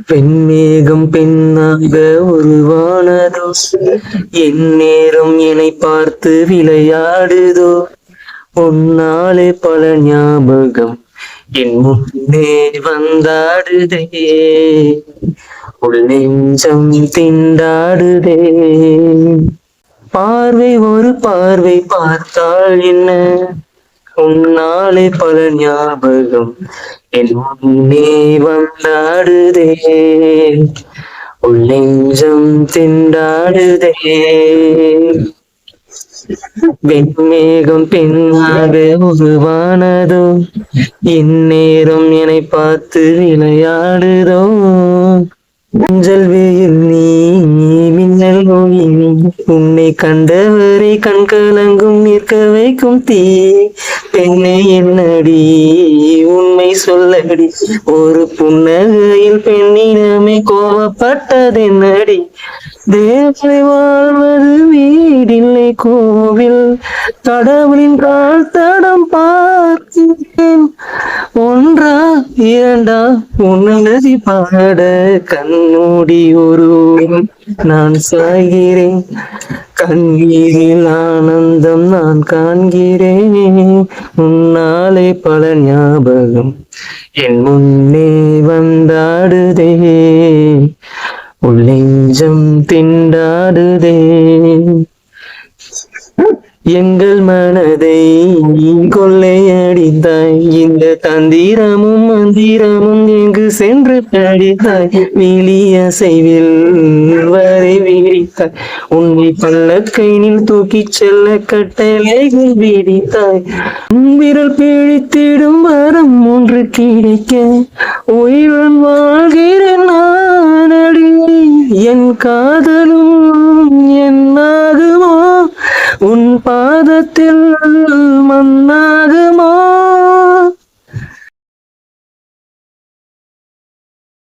பெண்மேகம் பெண்ணாக உருவானதோ, என் நேரம் என்னை பார்த்து விளையாடுதோ, உன்னாலே பல ஞாபகம் என் முன்னே வந்தாடுதே, உள் நெஞ்சம் திண்டாடுதே. பார்வை ஒரு பார்வை பார்த்தால் என்ன, உன்னாலே பல ஞாபகம் என் முன்னே வந்தாடுதே, உள் நெஞ்சம் திண்டாடுதே. வெண்மேகம் பெண்ணாக உருவானதோ, இந்நேரம் என்னை பார்த்து விளையாடுதோ, மஞ்சள் வெயில் நீ மின்னல் ஒளி நீ, உன்னை கண்டவரை கண்கலங்கும் நிற்க வைக்கும் தீ. பெண்ணே என்னடி உண்மை சொல்லடி, ஒரு புன்னகையில் பெண்ணினமே கோவப்பட்டதென்னடி. தேவதை வாழ்வது வீடில்லை கோவில், கடவுளின் கால் தடம் பார்த்தேன். ஒன்றா இரண்டா உன்னதி பாட கண்மூடி ஒரு நான் சாகிறேன், கண்ணீரில் ஆனந்தம் நான் காண்கிறேன், உன்னாலே பல ஞாபகம் என் முன்னே வந்தாடுதே, உள் நெஞ்சம் திண்டாடுதே. எங்கள் மனதை கொள்ளையடித்தாய், இந்த தந்திரமும் மந்திரமும் எங்கு சென்று படித்தாய், விழியசைவில் வரை விரித்தாய், உன்னை பல்லக்கைனில் தூக்கிச் செல்ல கட்டளைகள் விதித்தாய். விரல் பிடித்திடும் வரம் ஒன்று கிடைக்க உயிருடன் வாழ்கிறேன் நானடி, என் காதலும் என்னாகுமோ, உன் பாதத்தில் மண்ணாகுமோ.